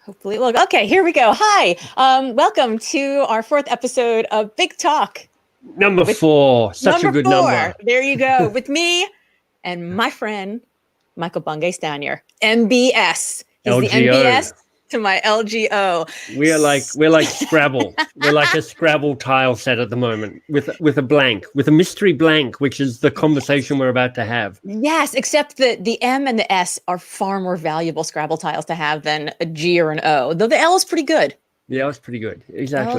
Hopefully, look, okay, here we go. Hi, welcome to our fourth episode of Big Talk. Number 4, such a good number. There you go, with me and my friend, Michael Bungay Stanier, MBS. He's LGO. the MBS to my LGO. We're like Scrabble. We're like a Scrabble tile set at the moment with a mystery blank, which is the conversation we're about to have. Yes, except that the M and the S are far more valuable Scrabble tiles to have than a G or an O, though the L is pretty good. The L is pretty good. Exactly. The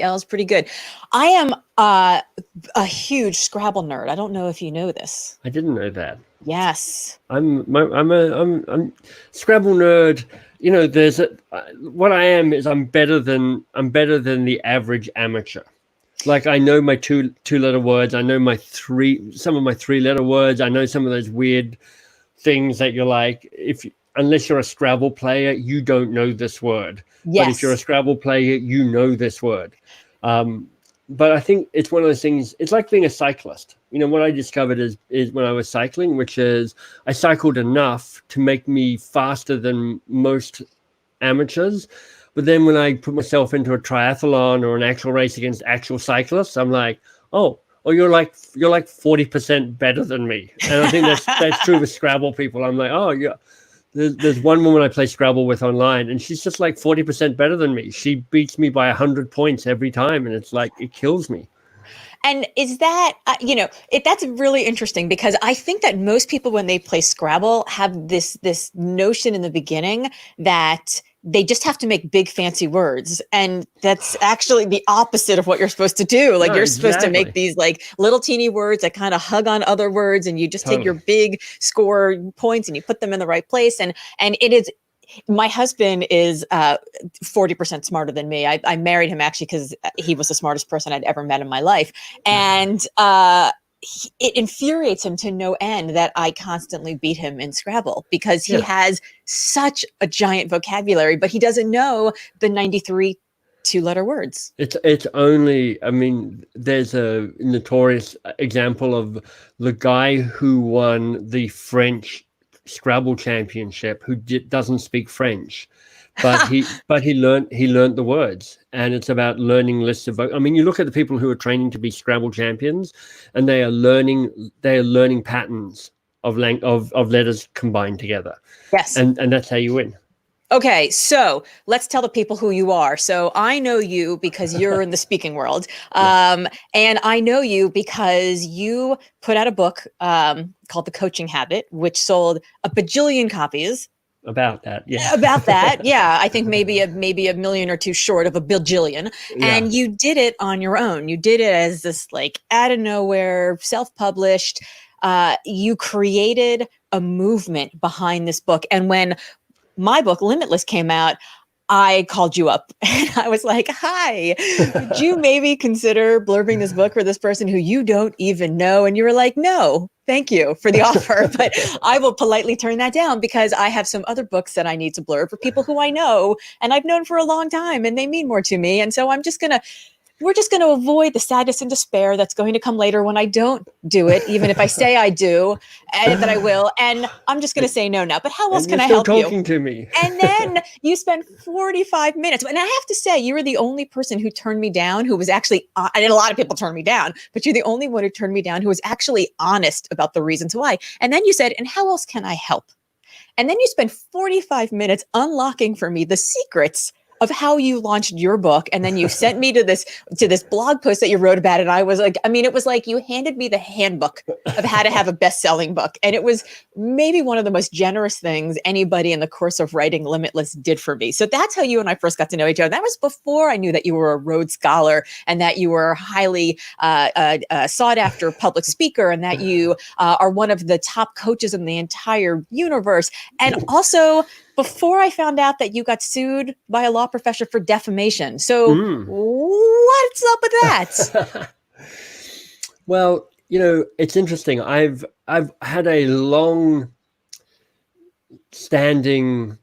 L is pretty good. I am a huge Scrabble nerd. I don't know if you know this. I didn't know that. Yes. I'm Scrabble nerd. You know, what I am is I'm better than the average amateur. Like, I know my two-letter words. I know some of my three-letter words. I know some of those weird things that you're like, unless you're a Scrabble player, you don't know this word. Yes. But if you're a Scrabble player, you know this word. But I think it's one of those things. It's like being a cyclist. You know, what I discovered is when I was cycling, which is I cycled enough to make me faster than most amateurs. But then when I put myself into a triathlon or an actual race against actual cyclists, I'm like, oh, you're like 40% better than me. And I think that's true with Scrabble people. I'm like, oh, yeah. There's one woman I play Scrabble with online, and she's just like 40% better than me. She beats me by 100 points every time, and it's like, it kills me. And is that, that's really interesting, because I think that most people, when they play Scrabble, have this notion in the beginning that they just have to make big fancy words. And that's actually the opposite of what you're supposed to do. Like, you're supposed to make these like little teeny words that kind of hug on other words, and you just take your big score points and you put them in the right place. And it is, my husband is 40% smarter than me. I married him actually because he was the smartest person I'd ever met in my life. And it infuriates him to no end that I constantly beat him in Scrabble, because he has such a giant vocabulary, but he doesn't know the 93 two-letter words. It's only, I mean, there's a notorious example of the guy who won the French Scrabble championship who doesn't speak French, but he learned the words. And it's about learning lists of, I mean, you look at the people who are training to be Scrabble champions, and they are learning patterns of letters combined together. Yes. And that's how you win. Okay, so let's tell the people who you are. So I know you because you're in the speaking world. And I know you because you put out a book called The Coaching Habit, which sold a bajillion copies. About that, yeah. I think maybe a million or two short of a bajillion. Yeah. And you did it on your own. You did it as this, like, out of nowhere, self-published. You created a movement behind this book. And when my book, Limitless, came out, I called you up and I was like, hi, would you maybe consider blurbing this book for this person who you don't even know? And you were like, no, thank you for the offer, but I will politely turn that down because I have some other books that I need to blurb for people who I know and I've known for a long time, and they mean more to me. And so we're just going to avoid the sadness and despair that's going to come later when I don't do it, even if I say I do, and that I will. And I'm just going to say no now. But how else can I help you? You're talking to me. And then you spent 45 minutes. And I have to say, you were the only person who turned me down, who was actually, and a lot of people turned me down, but you're the only one who turned me down who was actually honest about the reasons why. And then you said, and how else can I help? And then you spent 45 minutes unlocking for me the secrets of how you launched your book. And then you sent me to this blog post that you wrote about it. I was like, I mean, it was like you handed me the handbook of how to have a best-selling book. And it was maybe one of the most generous things anybody in the course of writing Limitless did for me. So that's how you and I first got to know each other. That was before I knew that you were a Rhodes Scholar and that you were a highly sought after public speaker, and that you are one of the top coaches in the entire universe. And also, before I found out that you got sued by a law professor for defamation. So what's up with that? Well, you know, it's interesting. I've had a long standing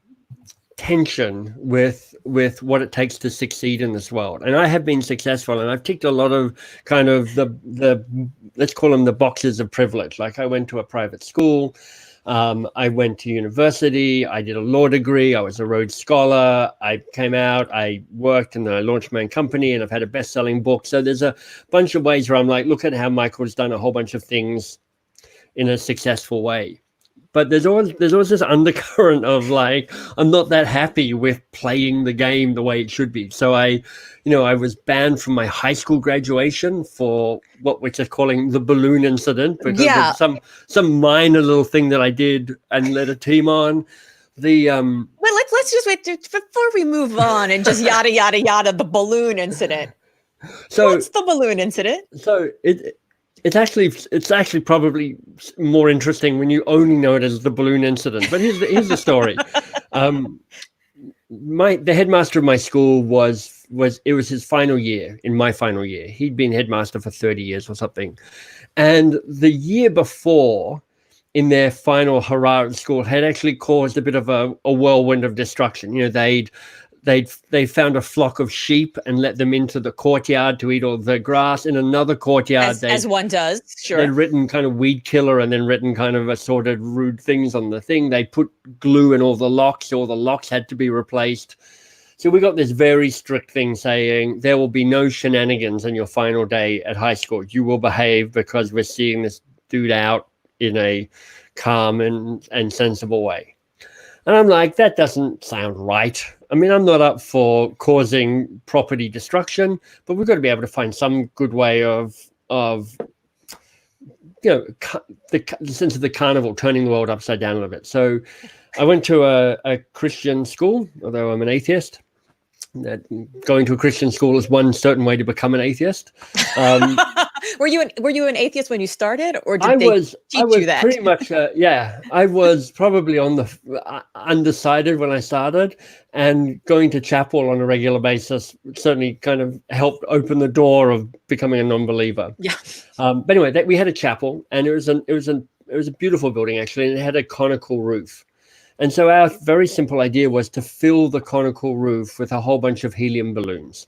tension with what it takes to succeed in this world. And I have been successful, and I've ticked a lot of kind of the let's call them the boxes of privilege. Like, I went to a private school. I went to university. I did a law degree. I was a Rhodes Scholar. I came out, I worked, and then I launched my own company, and I've had a best-selling book. So there's a bunch of ways where I'm like, look at how Michael's done a whole bunch of things in a successful way. But there's always this undercurrent of like, I'm not that happy with playing the game the way it should be. So I was banned from my high school graduation for what we're just calling the balloon incident, because of some minor little thing that I did and led a team on. Well, let's just wait before we move on and just yada yada yada. The balloon incident. So what's the balloon incident? So it's actually probably more interesting when you only know it as the balloon incident. But here's the story. The headmaster of my school was his final year. In my final year, he'd been headmaster for 30 years or something, and the year before, in their final hurrah at school, had actually caused a bit of a whirlwind of destruction. They found a flock of sheep and let them into the courtyard to eat all the grass. In another courtyard, as one does, sure. They'd written kind of weed killer and then written kind of assorted rude things on the thing. They put glue in all the locks, so all the locks had to be replaced. So we got this very strict thing saying there will be no shenanigans on your final day at high school. You will behave because we're seeing this dude out in a calm and sensible way. And I'm like, that doesn't sound right. I mean, I'm not up for causing property destruction, but we've got to be able to find some good way of the sense of the carnival, turning the world upside down a little bit. So I went to a Christian school, although I'm an atheist. That going to a Christian school is one certain way to become an atheist. Were you an atheist when you started, or did they teach you that? Pretty much, I was probably on the undecided when I started, and going to chapel on a regular basis certainly kind of helped open the door of becoming a non-believer. Yeah. But anyway, we had a chapel, and it was a beautiful building actually, and it had a conical roof. And so our very simple idea was to fill the conical roof with a whole bunch of helium balloons.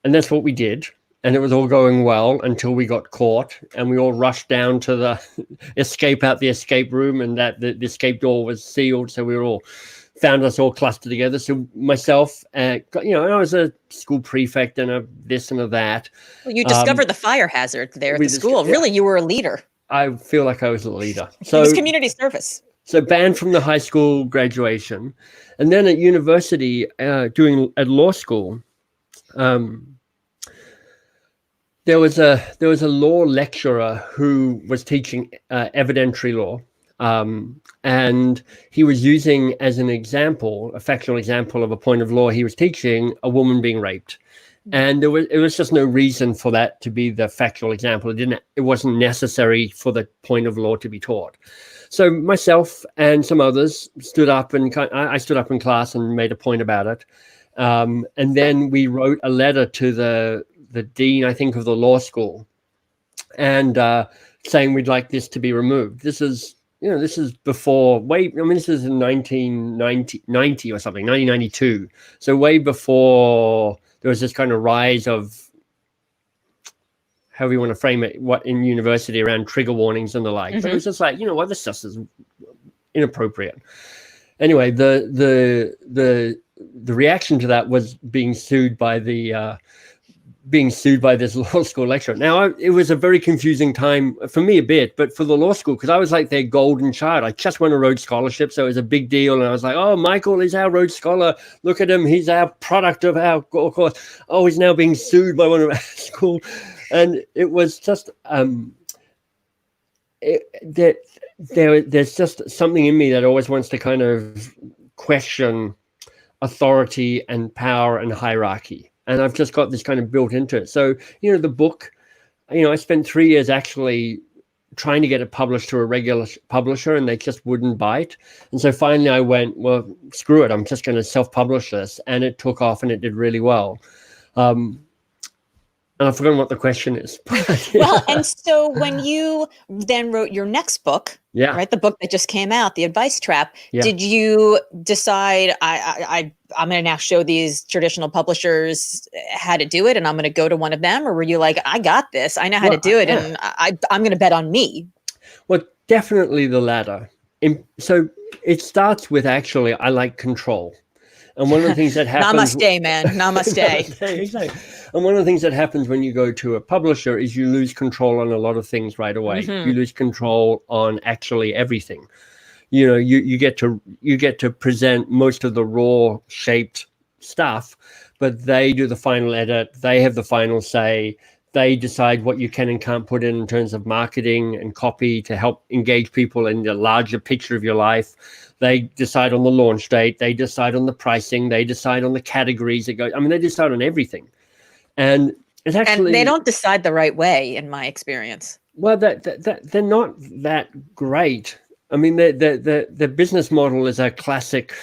And that's what we did. And it was all going well until we got caught, and we all rushed down to the escape room, and that the escape door was sealed. So we were all found us all clustered together. So myself, I was a school prefect and a this and a that. Well, you discovered the fire hazard there at the school. Really, you were a leader. I feel like I was a leader. So it was community service. So banned from the high school graduation, and then at university, at law school, there was a law lecturer who was teaching evidentiary law, and he was using as an example, a factual example of a point of law he was teaching, a woman being raped. And it was just no reason for that to be the factual example. It wasn't necessary for the point of law to be taught. So myself and some others stood up, and I stood up in class and made a point about it. And then we wrote a letter to the dean, I think, of the law school, and saying we'd like this to be removed. This is before this is in 1990 or something, 1992. So way before there was this kind of rise of, however you want to frame it, what in university around trigger warnings and the like. Mm-hmm. But it was just like, this stuff is inappropriate. Anyway, the reaction to that was being sued by this law school lecturer. Now, it was a very confusing time for me a bit, but for the law school, because I was like their golden child. I just won a Rhodes Scholarship, so it was a big deal. And I was like, oh, Michael is our Rhodes Scholar. Look at him. He's our product of our course. Oh, he's now being sued by one of our school. And it was just, there's just something in me that always wants to kind of question authority and power and hierarchy. And I've just got this kind of built into it. So, the book, I spent 3 years actually trying to get it published to a regular publisher, and they just wouldn't bite. And so finally I went, well, screw it. I'm just going to self-publish this. And it took off, and it did really well. And I've forgotten what the question is. Well, and so when you then wrote your next book, right, the book that just came out, The Advice Trap, did you decide I'm going to now show these traditional publishers how to do it, and I'm going to go to one of them? Or were you like, I got this, I know how to do it, and I'm going to bet on me? Well, definitely the latter. So it starts with actually, I like control. And one of the things that happens... Namaste, man. Namaste. Exactly. And one of the things that happens when you go to a publisher is you lose control on a lot of things right away. Mm-hmm. You lose control on actually everything. You know, you get to present most of the raw shaped stuff, but they do the final edit. They have the final say. They decide what you can and can't put in terms of marketing and copy to help engage people in the larger picture of your life. They decide on the launch date. They decide on the pricing. They decide on the categories that go. I mean, they decide on everything. And it's actually... And they don't decide the right way, in my experience. Well, that they're not that great. I mean, the business model is a classic...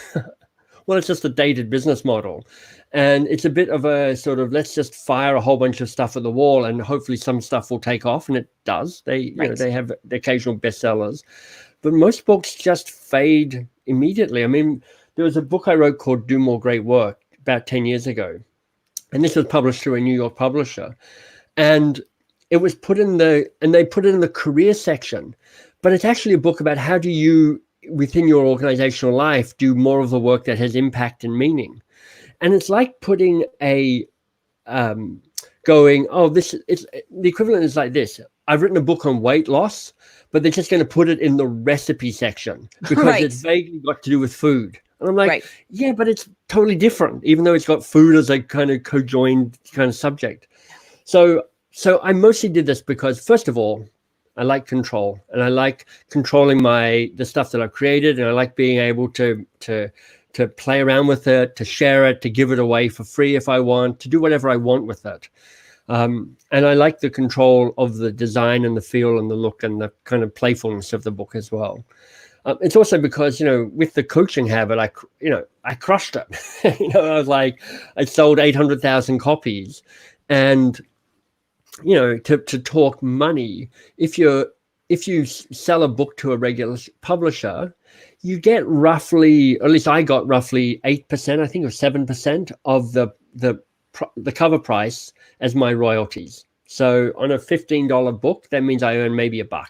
Well, it's just a dated business model. And it's a bit of a sort of, let's just fire a whole bunch of stuff at the wall and hopefully some stuff will take off. And it does. They have the occasional bestsellers. But most books just fade immediately. I mean, there was a book I wrote called Do More Great Work about 10 years ago. And this was published through a New York publisher. And it was put in they put it in the career section. But it's actually a book about how do you, within your organizational life, do more of the work that has impact and meaning. And it's like putting it's the equivalent is like this. I've written a book on weight loss, but they're just going to put it in the recipe section because it's vaguely got to do with food. And I'm like, yeah, but it's totally different, even though it's got food as a kind of co-joined kind of subject. So I mostly did this because, first of all, I like control, and I like controlling the stuff that I've created, and I like being able to play around with it, to share it, to give it away for free if I want, to do whatever I want with it. And I like the control of the design and the feel and the look and the kind of playfulness of the book as well. It's also because, with the coaching habit, I crushed it. I was like, I sold 800,000 copies. And, to talk money, if you sell a book to a regular publisher, you get roughly, or at least I got roughly 8%, I think, or 7% of the cover price as my royalties. So on a $15 book, that means I earn maybe $1.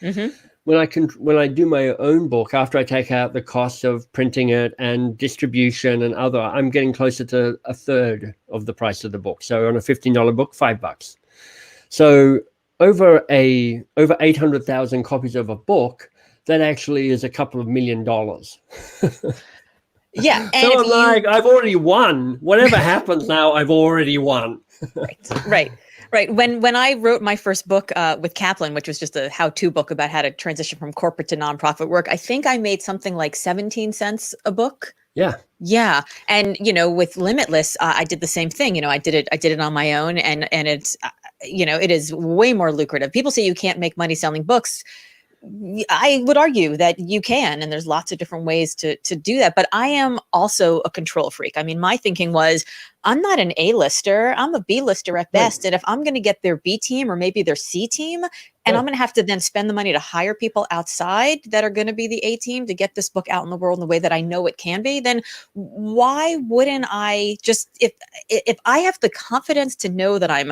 Mm-hmm. When I do my own book, after I take out the cost of printing it and distribution and other, I'm getting closer to a third of the price of the book. So on a $15 book, $5. So over 800,000 copies of a book, that actually is a couple of $1 million. Yeah. And so I'm like, I've already won. Whatever happens now, I've already won. Right. When I wrote my first book with Kaplan, which was just a how-to book about how to transition from corporate to nonprofit work, I think I made something like 17 cents a book. Yeah. Yeah. And, with Limitless, I did the same thing. I did it on my own, and it's, it is way more lucrative. People say you can't make money selling books. I would argue that you can, and there's lots of different ways to do that. But I am also a control freak. I mean, my thinking was, I'm not an A-lister. I'm a B-lister at best. And if I'm going to get their B team or maybe their C team, and I'm going to have to then spend the money to hire people outside that are going to be the A team to get this book out in the world in the way that I know it can be, then why wouldn't I just, if I have the confidence to know that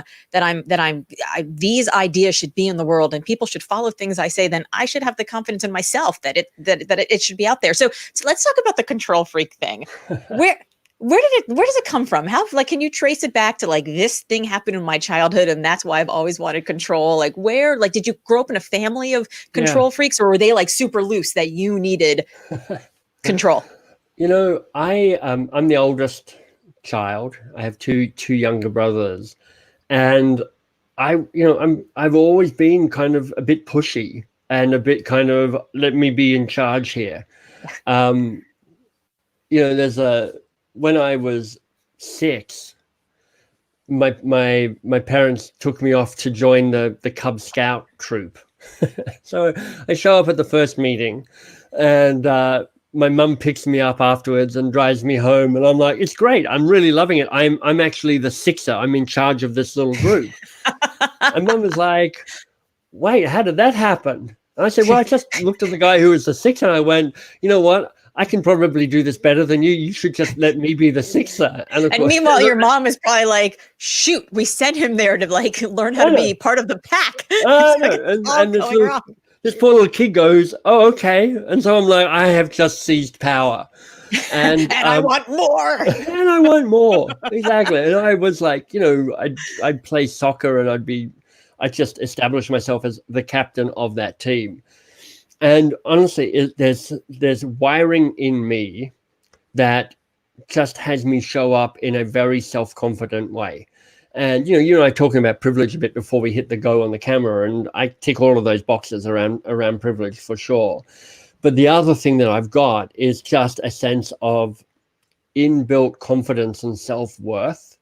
these ideas should be in the world and people should follow things I say, then I should have the confidence in myself that it should be out there. So let's talk about the control freak thing. Where does it come from? How, can you trace it back to this thing happened in my childhood and that's why I've always wanted control? Did you grow up in a family of control freaks, or were they super loose that you needed control? I'm the oldest child. I have two younger brothers, and I've always been kind of a bit pushy and a bit kind of, let me be in charge here. When I was 6, my parents took me off to join the Cub Scout troop. So I show up at the first meeting, and my mum picks me up afterwards and drives me home, and I'm like, it's great. I'm really loving it. I'm actually the sixer. I'm in charge of this little group. And mum was like, wait, how did that happen? And I said, well, I just looked at the guy who was the sixer, and I went, you know what? I can probably do this better than you. You should just let me be the sixer. And meanwhile, your mom is probably like, shoot, we sent him there to learn how to be part of the pack. this poor little kid goes, oh, okay. And so I'm like, I have just seized power. And, I want more. And I want more. Exactly. And I was like, I'd play soccer and I'd just establish myself as the captain of that team. And honestly, there's wiring in me that just has me show up in a very self-confident way. And, you and I talking about privilege a bit before we hit the go on the camera, and I tick all of those boxes around privilege for sure. But the other thing that I've got is just a sense of inbuilt confidence and self-worth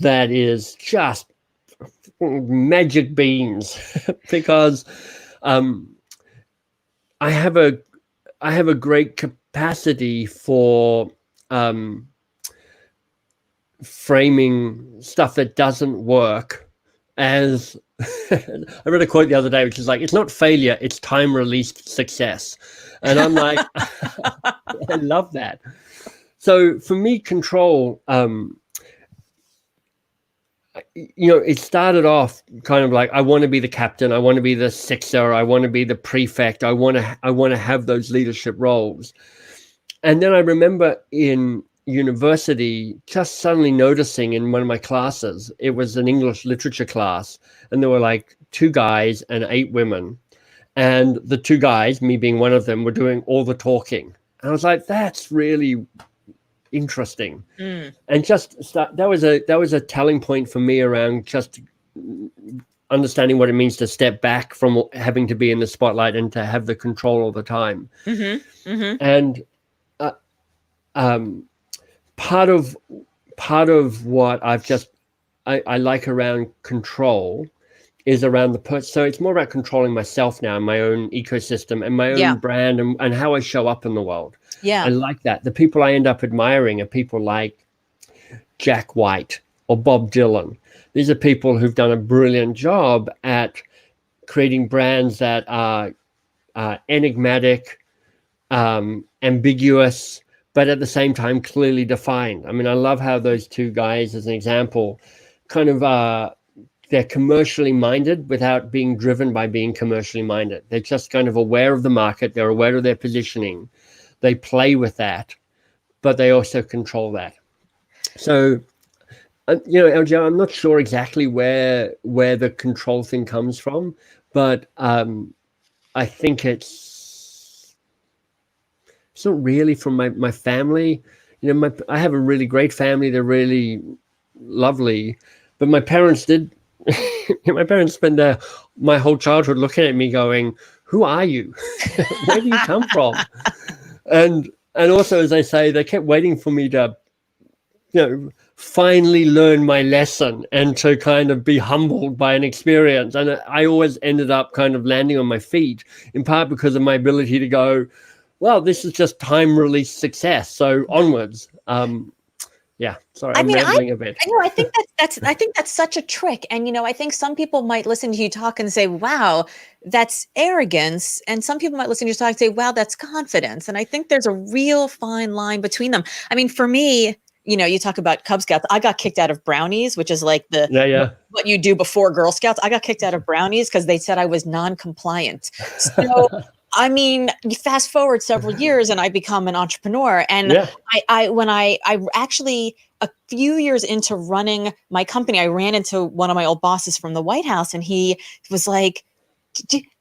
that is just magic beans because I have a great capacity for framing stuff that doesn't work as I read a quote the other day, which is like, it's not failure, it's time released success. And I'm like, I love that. So for me, control, it started off kind of like, I want to be the captain, I want to be the sixer, I want to be the prefect, I want to have those leadership roles. And then I remember in university just suddenly noticing in one of my classes, it was an English literature class, and there were like 2 guys and 8 women. And the 2 guys, me being one of them, were doing all the talking. And I was like, that's really interesting. And just that was a telling point for me around just understanding what it means to step back from having to be in the spotlight and to have the control all the time. And part of what I like around control is around so it's more about controlling myself now, my own ecosystem and my own brand and how I show up in the world. I like that. The people I end up admiring are people like Jack White or Bob Dylan. These are people who've done a brilliant job at creating brands that are enigmatic, ambiguous, but at the same time clearly defined. I mean, I love how those 2 guys, as an example, kind of they're commercially minded without being driven by being commercially minded. They're just kind of aware of the market. They're aware of their positioning. They play with that, but they also control that. So, LJ, I'm not sure exactly where the control thing comes from, but I think it's not really from my family. I have a really great family. They're really lovely, but my parents did. My parents spent my whole childhood looking at me going, who are you? Where do you come from? And also, as I say, they kept waiting for me to, finally learn my lesson and to kind of be humbled by an experience. And I always ended up kind of landing on my feet, in part because of my ability to go, well, this is just time released success. So onwards. Sorry, I'm rambling a bit. I think that's such a trick. And, I think some people might listen to you talk and say, wow, that's arrogance. And some people might listen to you talk and say, wow, that's confidence. And I think there's a real fine line between them. I mean, for me, you talk about Cub Scouts. I got kicked out of Brownies, which is like what you do before Girl Scouts. I got kicked out of Brownies because they said I was non-compliant. So I mean, you fast forward several years and I become an entrepreneur. And I actually, a few years into running my company, I ran into one of my old bosses from the White House, and he was like,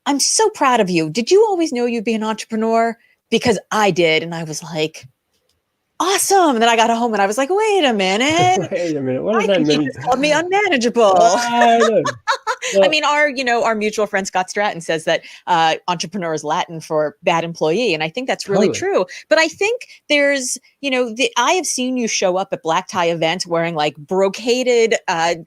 I'm so proud of you. Did you always know you'd be an entrepreneur? Because I did. And I was like, awesome. And then I got home and I was like, wait a minute. What does that mean? He just called me unmanageable. I mean, our mutual friend Scott Stratton says that entrepreneur is Latin for bad employee. And I think that's really true. But I think there's, I have seen you show up at black tie events wearing like brocaded,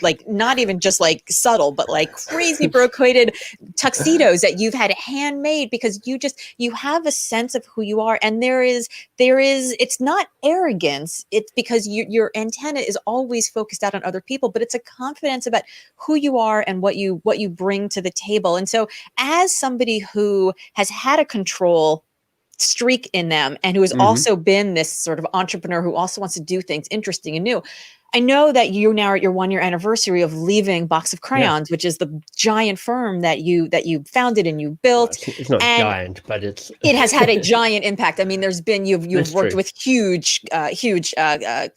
like not even just like subtle, but like crazy brocaded tuxedos that you've had handmade because you have a sense of who you are. And there is, it's not arrogance. It's because your antenna is always focused out on other people, but it's a confidence about who you are and what you bring to the table. And so as somebody who has had a control streak in them and who has also been this sort of entrepreneur who also wants to do things interesting and new. I know that you now are at your 1-year anniversary of leaving Box of Crayons, which is the giant firm that you founded and you built. Well, it's not giant, but it has had a giant impact. I mean, you've worked true. with huge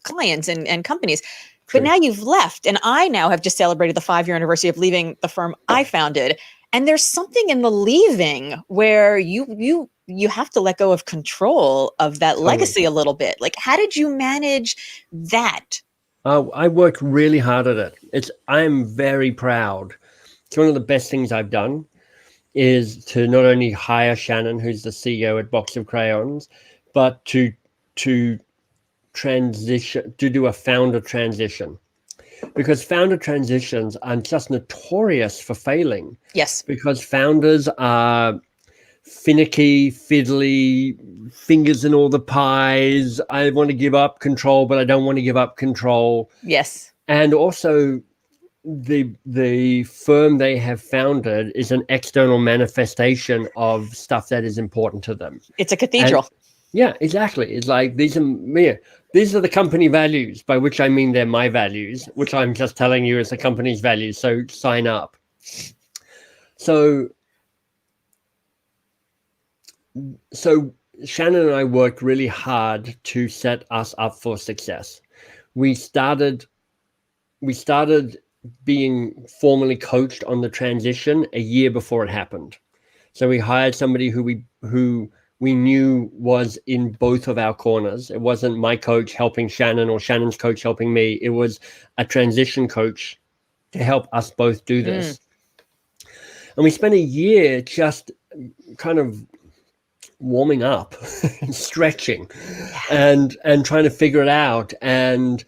clients and companies. True. But now you've left, and I now have just celebrated the 5-year anniversary of leaving the firm I founded. And there's something in the leaving where you have to let go of control of that legacy a little bit. Like, how did you manage that? I worked really hard at it. I'm very proud. It's one of the best things I've done is to not only hire Shannon, who's the CEO at Box of Crayons, but to transition, to do a founder transition. Because founder transitions are just notorious for failing. Yes. Because founders are finicky, fiddly, fingers in all the pies. I want to give up control, but I don't want to give up control. Yes. And also the firm they have founded is an external manifestation of stuff that is important to them. It's a cathedral. And, yeah, exactly. It's like these are the company values, by which I mean they're my values, which I'm just telling you is the company's values. So sign up. So Shannon and I worked really hard to set us up for success. We started being formally coached on the transition a year before it happened. So we hired somebody who we knew was in both of our corners. It wasn't my coach helping Shannon or Shannon's coach helping me. It was a transition coach to help us both do this. And we spent a year just kind of warming up and stretching and trying to figure it out and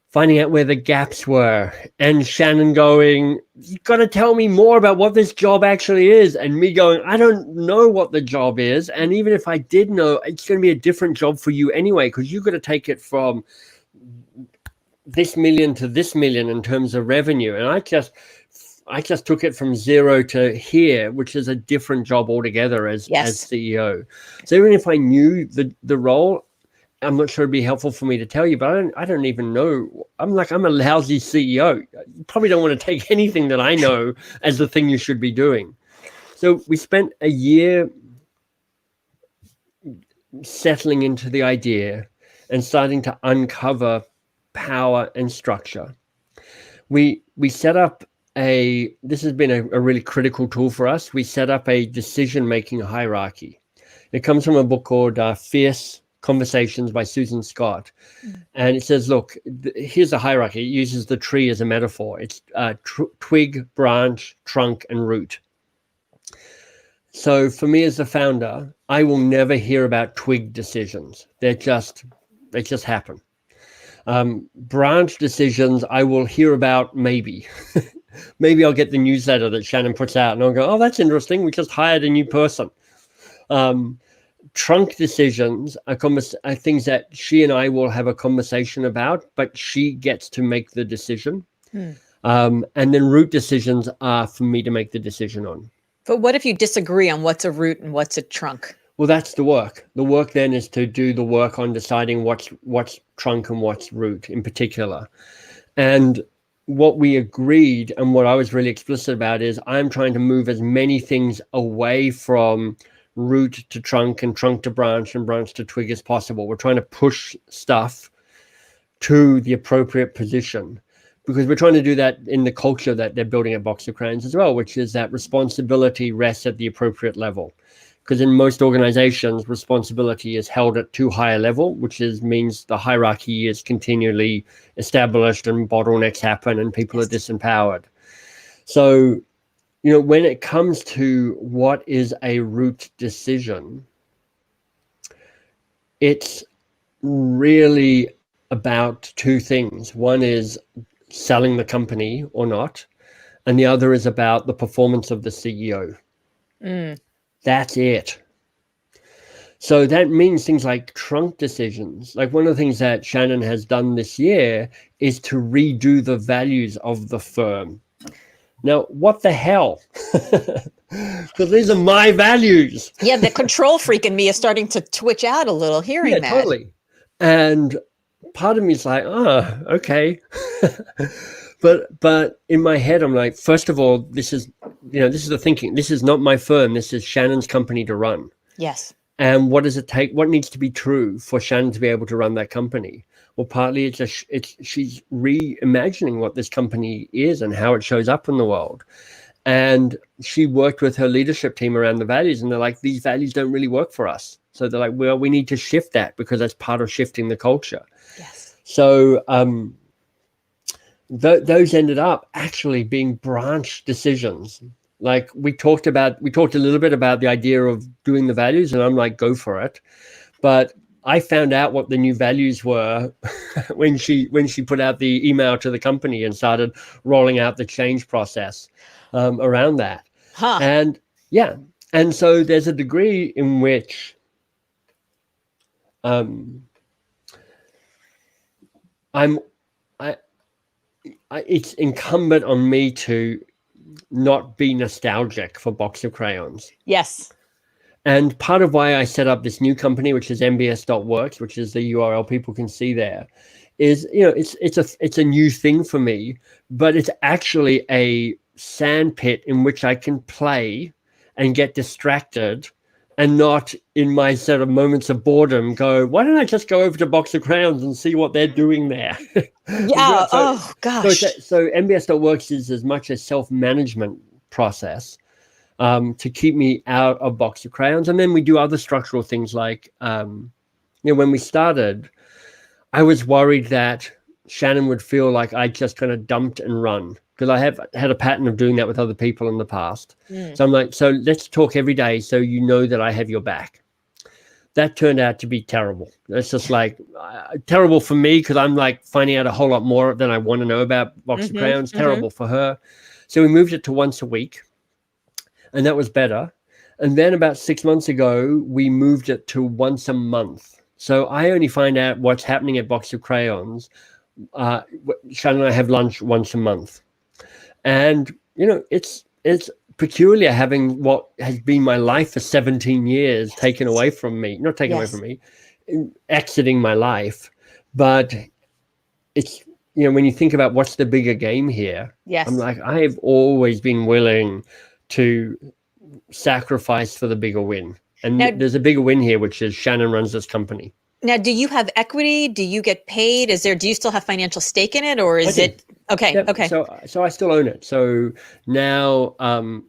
finding out where the gaps were, and Shannon going, you got to tell me more about what this job actually is, and me going, I don't know what the job is, and even if I did know, it's going to be a different job for you anyway, because you've got to take it from this million to this million in terms of revenue, and I just took it from 0 to here, which is a different job altogether as CEO. So even if I knew the role, I'm not sure it'd be helpful for me to tell you, but I don't even know. I'm a lousy CEO. You probably don't want to take anything that I know as the thing you should be doing. So we spent a year settling into the idea and starting to uncover power and structure. We set up this has been a really critical tool for us. We set up a decision-making hierarchy. It comes from a book called Fierce Conversations by Susan Scott. And it says, look, here's a hierarchy. It uses the tree as a metaphor. It's twig, branch, trunk, and root. So for me as a founder, I will never hear about twig decisions. They just happen. Branch decisions, I will hear about maybe. Maybe I'll get the newsletter that Shannon puts out and I'll go, oh, that's interesting. We just hired a new person. Trunk decisions are things that she and I will have a conversation about, but she gets to make the decision. And then root decisions are for me to make the decision on. But what if you disagree on what's a root and what's a trunk? Well, that's the work. The work then is to do the work on deciding what's trunk and what's root in particular. And what we agreed and what I was really explicit about is I'm trying to move as many things away from root to trunk and trunk to branch and branch to twig as possible. We're trying to push stuff to the appropriate position because we're trying to do that in the culture that they're building at Box of Crayons as well, which is that responsibility rests at the appropriate level. Because in most organizations, responsibility is held at too high a level, which means the hierarchy is continually established and bottlenecks happen and people are disempowered. So, when it comes to what is a root decision, it's really about two things. One is selling the company or not, and the other is about the performance of the CEO. That's it. So that means things like trunk decisions. Like one of the things that Shannon has done this year is to redo the values of the firm. Now, what the hell? because these are my values. Yeah, the control freak in me is starting to twitch out a little hearing that. Totally. And part of me is like, okay. But in my head, I'm like, first of all, this is the thinking. This is not my firm. This is Shannon's company to run. Yes. And what does it take? What needs to be true for Shannon to be able to run that company? Well, partly she's reimagining what this company is and how it shows up in the world. And she worked with her leadership team around the values, and they're like, these values don't really work for us. So they're like, well, we need to shift that because that's part of shifting the culture. Yes. So those ended up actually being branch decisions. Like we talked a little bit about the idea of doing the values, and I'm like, go for it. But I found out what the new values were when she put out the email to the company and started rolling out the change process around that. Huh. And so there's a degree in which it's incumbent on me to not be nostalgic for Box of Crayons. Yes. And part of why I set up this new company, which is MBS.works, which is the URL people can see there, is, it's a new thing for me, but it's actually a sandpit in which I can play and get distracted and not in my sort of moments of boredom go, why don't I just go over to Box of Crayons and see what they're doing there? Yeah. Oh, gosh. So MBS.works is as much a self-management process to keep me out of Box of Crayons. And then we do other structural things like, when we started, I was worried that Shannon would feel like I just kind of dumped and run, because I have had a pattern of doing that with other people in the past. So I'm like, so let's talk every day so you know that I have your back. That turned out to be terrible. It's just like terrible for me because I'm like finding out a whole lot more than I want to know about Box of Crayons. Terrible for her. So we moved it to once a week, and that was better. And then about 6 months ago, we moved it to once a month. So I only find out what's happening at Box of Crayons. Shannon and I have lunch once a month. And, it's peculiar having what has been my life for 17 years taken away from me, not taken away from me, exiting my life. But it's, when you think about what's the bigger game here, I'm like, I have always been willing to sacrifice for the bigger win. And now, there's a bigger win here, which is Shannon runs this company. Now, do you have equity? Do you get paid? Do you still have financial stake in it, or is it okay? Yep. Okay. So I still own it. So now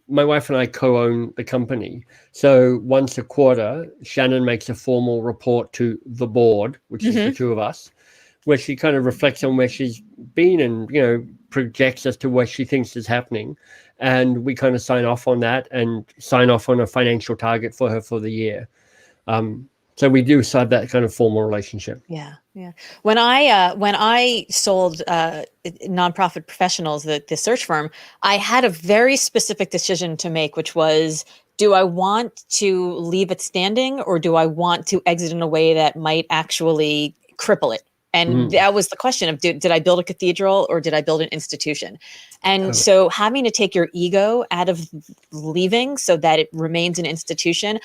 my wife and I co-own the company. So once a quarter, Shannon makes a formal report to the board, which is the two of us, where she kind of reflects on where she's been and projects as to what she thinks is happening, and we kind of sign off on that and sign off on a financial target for her for the year. So we do have that kind of formal relationship. Yeah. When I sold nonprofit professionals, the search firm, I had a very specific decision to make, which was, do I want to leave it standing, or do I want to exit in a way that might actually cripple it? And that was the question of, did I build a cathedral or did I build an institution? And so having to take your ego out of leaving so that it remains an institution,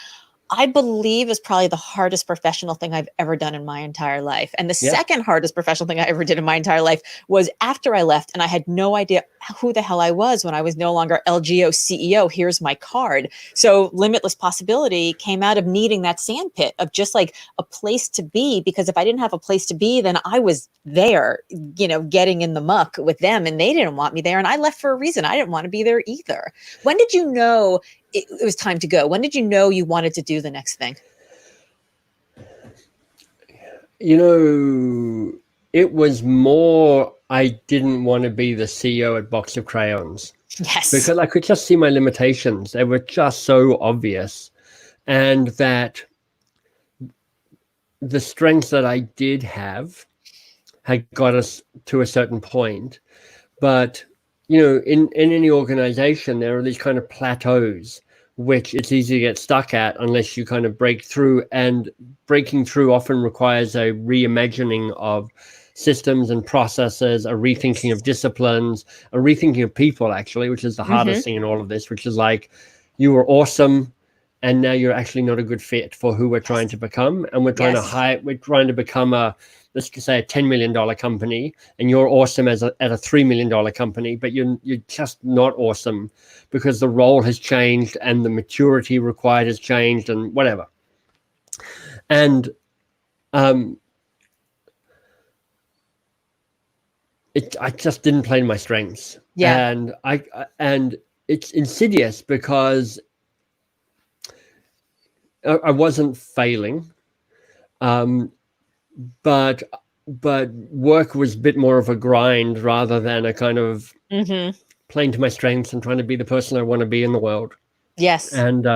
I believe is probably the hardest professional thing I've ever done in my entire life. And the second hardest professional thing I ever did in my entire life was after I left, and I had no idea who the hell I was when I was no longer LGO CEO. Here's my card. So Limitless Possibility came out of needing that sandpit of just like a place to be, because if I didn't have a place to be, then I was there, getting in the muck with them, and they didn't want me there. And I left for a reason. I didn't want to be there either. When did you know it was time to go? When did you know you wanted to do the next thing? It was more, I didn't want to be the CEO at Box of Crayons. Yes. Because I could just see my limitations. They were just so obvious. And that the strengths that I did have had got us to a certain point. But, in any organization, there are these kind of plateaus which it's easy to get stuck at unless you kind of break through, and breaking through often requires a reimagining of systems and processes, a rethinking of disciplines, a rethinking of people, actually, which is the hardest thing in all of this, which is like, you were awesome, and now you're actually not a good fit for who we're trying to become, and we're trying to hire. We're trying to become let's say a $10 million company, and you're awesome at a $3 million company, but you're just not awesome because the role has changed and the maturity required has changed and whatever. And I just didn't play to my strengths. Yeah. And it's insidious because I wasn't failing, but work was a bit more of a grind rather than a kind of playing to my strengths and trying to be the person I want to be in the world. Yes. And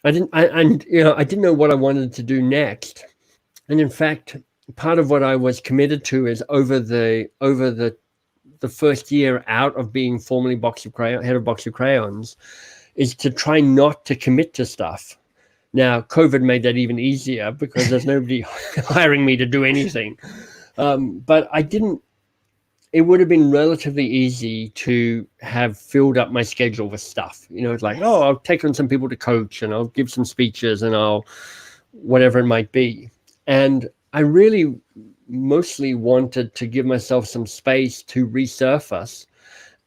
I didn't know what I wanted to do next. And in fact, part of what I was committed to is over the first year out of being formally head of Box of Crayons, is to try not to commit to stuff. Now, COVID made that even easier because there's nobody hiring me to do anything. But it would have been relatively easy to have filled up my schedule with stuff. It's like, I'll take on some people to coach and I'll give some speeches and I'll whatever it might be. And I really mostly wanted to give myself some space to resurface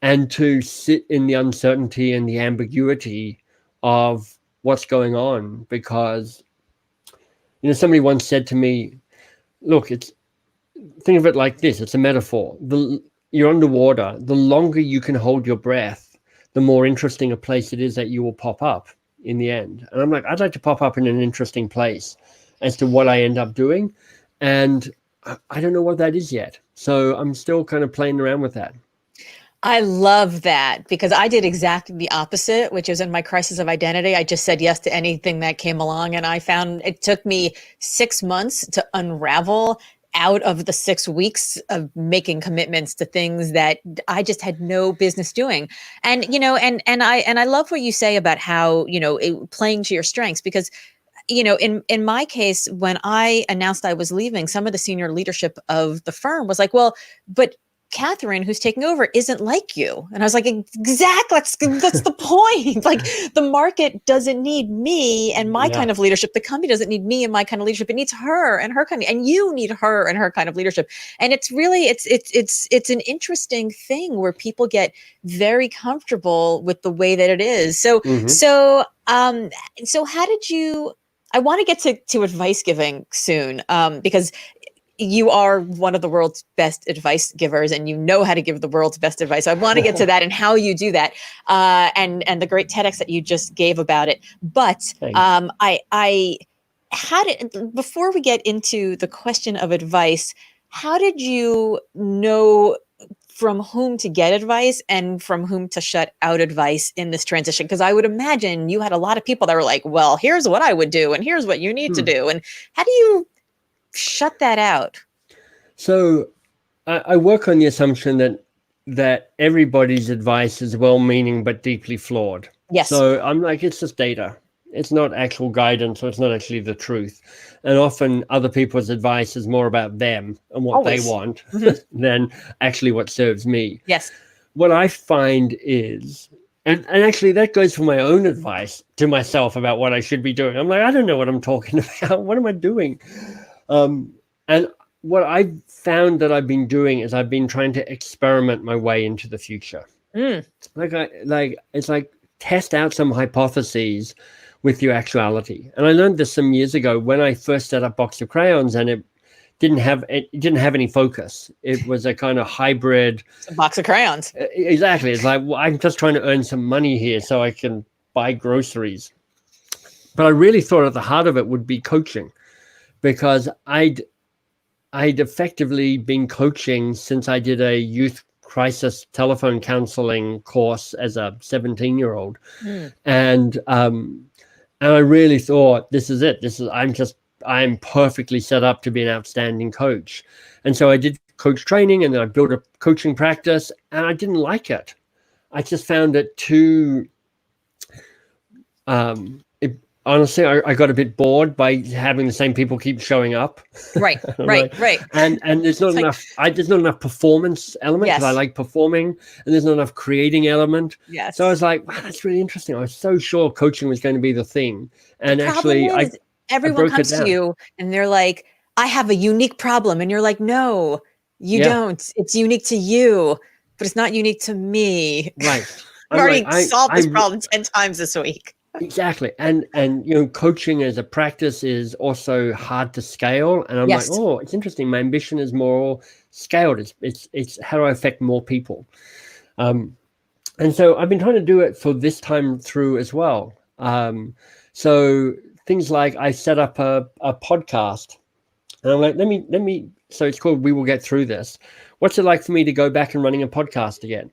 and to sit in the uncertainty and the ambiguity of what's going on, because somebody once said to me, look, think of it like this, it's a metaphor. You're underwater, the longer you can hold your breath, the more interesting a place it is that you will pop up in the end. And I'm like, I'd like to pop up in an interesting place as to what I end up doing, and I don't know what that is yet, so I'm still kind of playing around with that. I love that, because I did exactly the opposite, which is in my crisis of identity. I just said yes to anything that came along. And I found it took me 6 months to unravel out of the 6 weeks of making commitments to things that I just had no business doing. And, and I love what you say about how, playing to your strengths, because in my case, when I announced I was leaving, some of the senior leadership of the firm was like, well, but Catherine, who's taking over, isn't like you. And I was like, exactly, that's the point. Like, the market doesn't need me and my kind of leadership. The company doesn't need me and my kind of leadership. It needs her and her kind of, and you need her and her kind of leadership. And it's really, it's an interesting thing where people get very comfortable with the way that it is. So how did you, I want to get to advice giving soon, because you are one of the world's best advice givers and you know how to give the world's best advice. So I want to get to that and how you do that, and the great TEDx that you just gave about it. But before we get into the question of advice, how did you know from whom to get advice and from whom to shut out advice in this transition? Because I would imagine you had a lot of people that were like, well, here's what I would do and here's what you need to do. And how do you shut that out? So I work on the assumption that everybody's advice is well-meaning but deeply flawed. Yes. So I'm like, it's just data. It's not actual guidance, or it's not actually the truth. And often other people's advice is more about them and what they want than actually what serves me. Yes. What I find is, and actually that goes for my own advice to myself about what I should be doing. I'm like, I don't know what I'm talking about. What am I doing? And what I've found that I've been doing is I've been trying to experiment my way into the future. It's like test out some hypotheses with your actuality. And I learned this some years ago when I first set up Box of Crayons, and it didn't have any focus. It was a kind of hybrid. It's a box of crayons. Exactly. It's like, well, I'm just trying to earn some money here so I can buy groceries. But I really thought at the heart of it would be coaching, because I'd effectively been coaching since I did a youth crisis telephone counseling course as a 17-year-old. And I really thought, this is it. I'm perfectly set up to be an outstanding coach. And so I did coach training, and then I built a coaching practice, and I didn't like it. I just found it too, honestly, I got a bit bored by having the same people keep showing up. Right, right. And there's not enough. There's not enough performance element because I like performing, and there's not enough creating element. Yes. So I was like, wow, that's really interesting. I was so sure coaching was going to be the thing, and actually, everyone comes to you and they're like, I have a unique problem, and you're like, no, you don't. It's unique to you, but it's not unique to me. Right. I've already solved this problem 10 times this week. Exactly. And coaching as a practice is also hard to scale. And I'm like, oh, it's interesting. My ambition is more scaled. It's how do I affect more people? And so I've been trying to do it for this time through as well. So things like I set up a podcast, and I'm like, let me, so it's called We Will Get Through This. What's it like for me to go back and running a podcast again?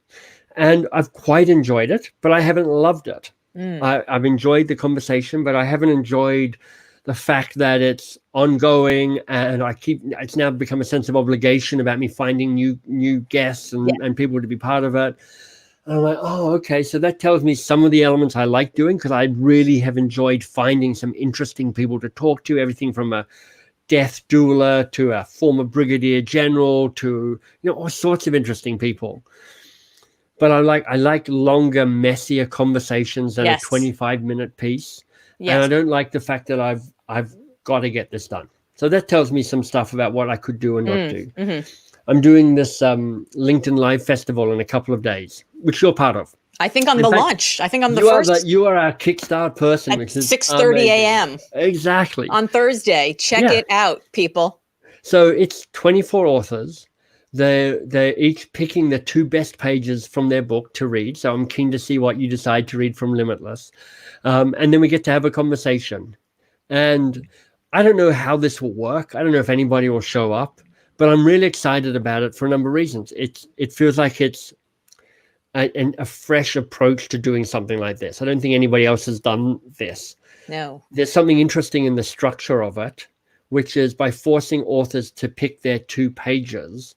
And I've quite enjoyed it, but I haven't loved it. I've enjoyed the conversation, but I haven't enjoyed the fact that it's ongoing, and it's now become a sense of obligation about me finding new guests and people to be part of it. And I'm like, oh, okay. So that tells me some of the elements I like doing, because I really have enjoyed finding some interesting people to talk to, everything from a death doula to a former brigadier general to, all sorts of interesting people. But I like longer, messier conversations than a 25-minute piece. Yes. And I don't like the fact that I've got to get this done. So that tells me some stuff about what I could do and not do. Mm-hmm. I'm doing this LinkedIn Live Festival in a couple of days, which you're part of. I think I'm launch. I think I'm the first. You are our Kickstart person. At 6:30 a.m. Exactly. On Thursday. Check it out, people. So it's 24 authors. They're each picking the 2 best pages from their book to read. So I'm keen to see what you decide to read from Limitless. And then we get to have a conversation. And I don't know how this will work. I don't know if anybody will show up, but I'm really excited about it for a number of reasons. It feels like it's a fresh approach to doing something like this. I don't think anybody else has done this. No. There's something interesting in the structure of it, which is by forcing authors to pick their 2 pages,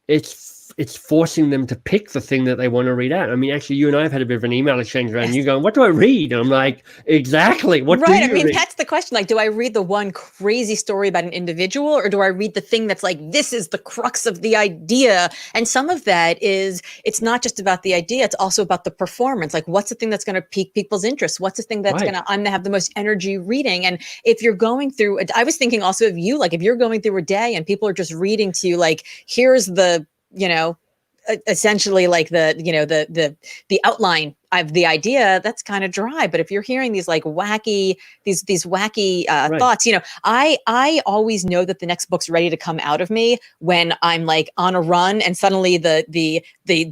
it's forcing them to pick the thing that they want to read out. I mean, actually, you and I have had a bit of an email exchange around you going, what do I read? And I'm like, exactly. What do you read? That's the question. Like, do I read the one crazy story about an individual, or do I read the thing that's like, this is the crux of the idea? And some of that is, it's not just about the idea. It's also about the performance. Like, what's the thing that's going to pique people's interest? What's the thing that's I'm going to have the most energy reading? And if you're going through, I was thinking also of you, like if you're going through a day and people are just reading to you, like, here's the, essentially like the outline of the idea, that's kind of dry. But if you're hearing these like wacky, these wacky thoughts, I always know that the next book's ready to come out of me when I'm like on a run and suddenly the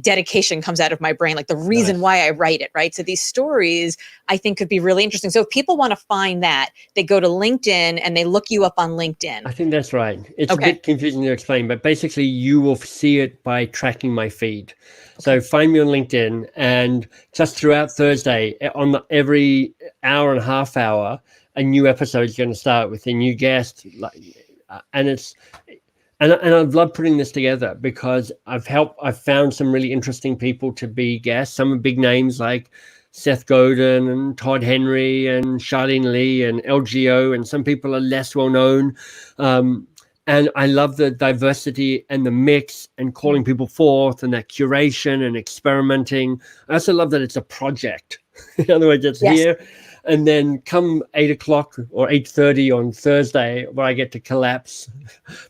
dedication comes out of my brain, like the reason why I write it, right? So these stories I think could be really interesting. So if people want to find that, they go to LinkedIn and they look you up on LinkedIn. I think that's right. It's a bit confusing to explain, but basically you will see it by tracking my feed. So find me on LinkedIn, and just throughout Thursday, on every hour and a half hour, a new episode is going to start with a new guest. And I've loved putting this together because I've found some really interesting people to be guests. Some are big names like Seth Godin and Todd Henry and Charlene Lee and LGO, and some people are less well known. And I love the diversity and the mix and calling people forth and that curation and experimenting. I also love that it's a project. In other words, it's here. And then come 8 o'clock or 8:30 on Thursday, where I get to collapse,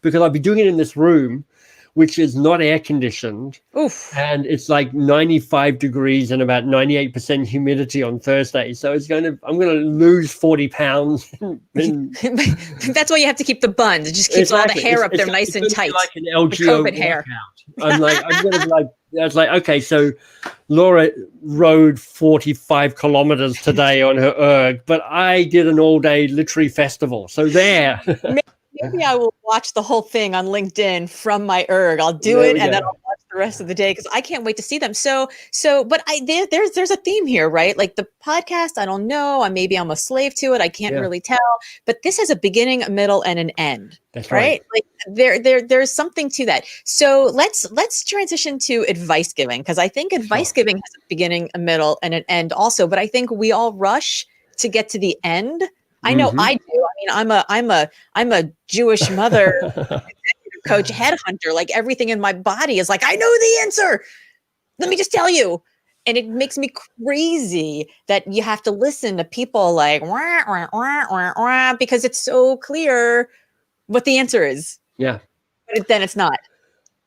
because I'll be doing it in this room, which is not air conditioned. Oof. And it's like 95 degrees and about 98% humidity on Thursday. So I'm going to lose 40 pounds. That's why you have to keep the buns. It just keeps all the hair up there nice and tight. Like an LGO COVID hair. I'm going to be like, I was like, okay, so Laura rode 45 kilometers today on her erg, but I did an all-day literary festival. So there. Maybe I will watch the whole thing on LinkedIn from my erg. I'll do it, and then I'll watch the rest of the day because I can't wait to see them. But there's a theme here, right? Like the podcast, I don't know. Maybe I'm a slave to it. I can't really tell. But this has a beginning, a middle, and an end. That's right. Like there's something to that. So let's transition to advice giving, because I think advice giving has a beginning, a middle, and an end also. But I think we all rush to get to the end. I know I do. I mean, I'm a Jewish mother, coach, headhunter. Like everything in my body is like, I know the answer. Let me just tell you. And it makes me crazy that you have to listen to people like, wah, wah, wah, wah, wah, because it's so clear what the answer is. Yeah. But then it's not.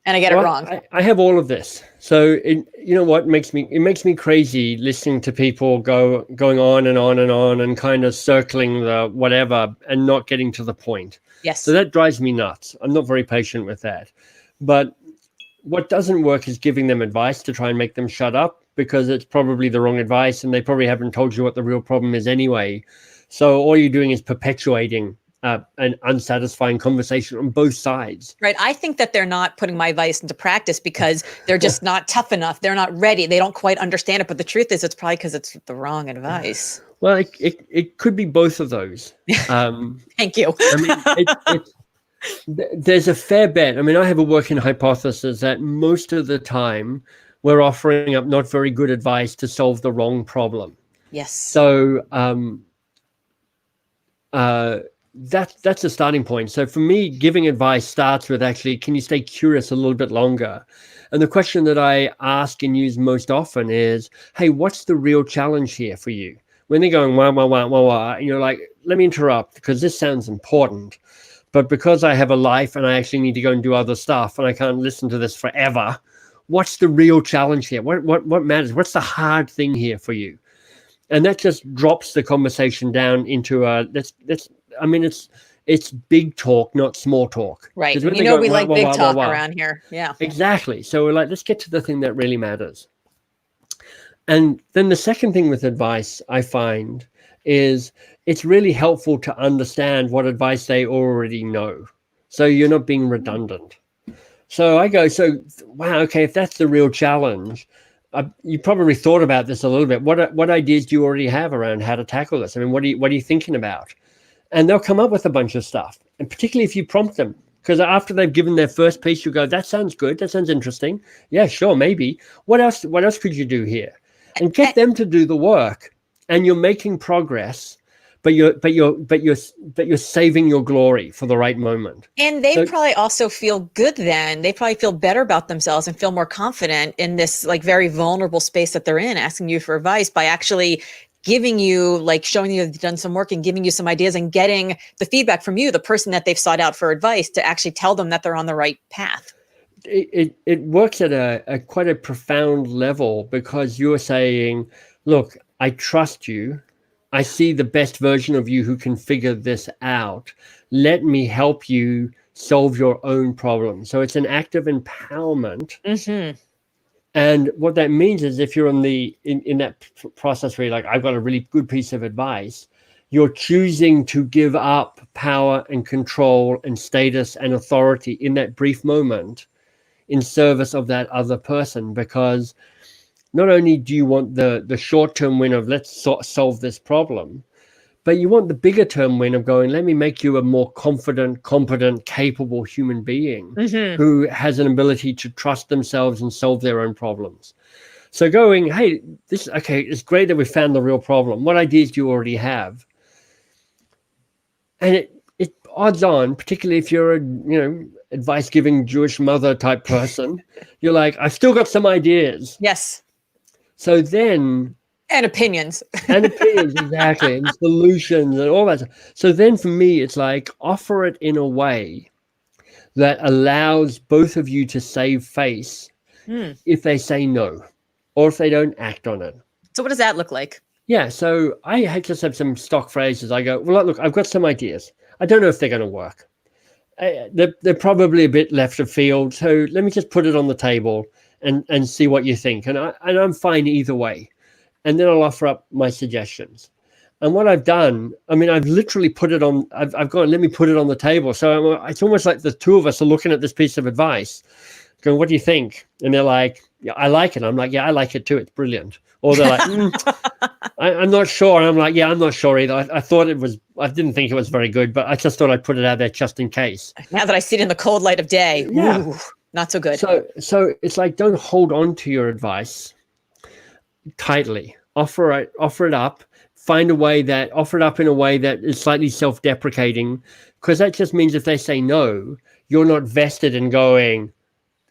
And I get it wrong. I have all of this. So you know what makes me crazy listening to people going on and on and on and kind of circling the whatever and not getting to the point. Yes. So that drives me nuts. I'm not very patient with that. But what doesn't work is giving them advice to try and make them shut up, because it's probably the wrong advice and they probably haven't told you what the real problem is anyway. So all you're doing is perpetuating an unsatisfying conversation on both sides. Right. I think that they're not putting my advice into practice because they're just not tough enough. They're not ready. They don't quite understand it. But the truth is, it's probably because it's the wrong advice. Well, it could be both of those. Thank you. I mean, there's a fair bet. I mean, I have a working hypothesis that most of the time we're offering up not very good advice to solve the wrong problem. Yes. So that's a starting point. So for me, giving advice starts with actually, can you stay curious a little bit longer? And the question that I ask and use most often is, hey, what's the real challenge here for you? When they're going, wah, wah, wah, wah, wah, and you're like, let me interrupt because this sounds important. But because I have a life and I actually need to go and do other stuff and I can't listen to this forever, what's the real challenge here? What matters? What's the hard thing here for you? And that just drops the conversation down into it's big talk, not small talk. Right. You know, we like big talk around here. Yeah. Exactly. So we're like, let's get to the thing that really matters. And then the second thing with advice I find is it's really helpful to understand what advice they already know. So you're not being redundant. So I go, wow, okay, if that's the real challenge, you probably thought about this a little bit. What ideas do you already have around how to tackle this? I mean, what are you thinking about? And they'll come up with a bunch of stuff. And particularly if you prompt them, because after they've given their first piece, you go, that sounds good. That sounds interesting. Yeah, sure, maybe. What else could you do here? And get them to do the work. And you're making progress, but you're saving your glory for the right moment. And they probably also feel good then. They probably feel better about themselves and feel more confident in this like very vulnerable space that they're in, asking you for advice by actually giving you, like showing you they've done some work and giving you some ideas and getting the feedback from you, the person that they've sought out for advice, to actually tell them that they're on the right path. It works at a quite a profound level, because you're saying, look, I trust you. I see the best version of you who can figure this out. Let me help you solve your own problem. So it's an act of empowerment. Mm-hmm. And what that means is, if you're in that process where you're like, I've got a really good piece of advice, you're choosing to give up power and control and status and authority in that brief moment in service of that other person, because not only do you want the short-term win of let's solve this problem, but you want the bigger term win of going, let me make you a more confident, competent, capable human being who has an ability to trust themselves and solve their own problems. So going, hey, it's great that we found the real problem. What ideas do you already have? And it odds on, particularly if you're a advice-giving Jewish mother type person, you're like, I've still got some ideas. Yes. So then... And opinions. Exactly. And solutions and all that. So then for me, it's like, offer it in a way that allows both of you to save face if they say no, or if they don't act on it. So what does that look like? Yeah. So I just have some stock phrases. I go, well, look, I've got some ideas. I don't know if they're going to work. They're probably a bit left of field. So let me just put it on the table and see what you think. And I'm fine either way. And then I'll offer up my suggestions. And what I've done, I mean, I've literally put it on, I've gone, let me put it on the table. So it's almost like the two of us are looking at this piece of advice, going, what do you think? And they're like, yeah, I like it. I'm like, yeah, I like it too. It's brilliant. Or they're like, I'm not sure. And I'm like, yeah, I'm not sure either. I didn't think it was very good, but I just thought I'd put it out there just in case. Now that I see it in the cold light of day, ooh, not so good. So it's like, don't hold on to your advice tightly. Offer it up. offer it up in a way that is slightly self-deprecating, because that just means if they say no, you're not vested in going,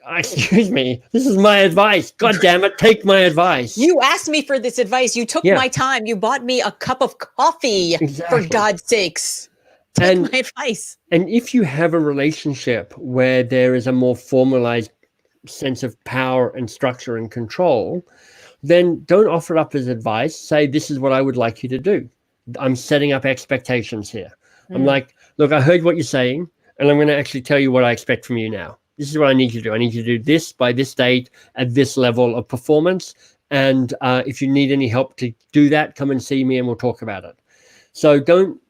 excuse me, this is my advice. God damn it, take my advice. You asked me for this advice. You took my time. You bought me a cup of coffee. Exactly. For God's sakes. Take my advice. And if you have a relationship where there is a more formalized sense of power and structure and control, then don't offer it up as advice. Say, this is what I would like you to do. I'm setting up expectations here. I'm like, look, I heard what you're saying, and I'm going to actually tell you what I expect from you now. This is what I need you to do. I need you to do this by this date at this level of performance. And if you need any help to do that, come and see me and we'll talk about it. So don't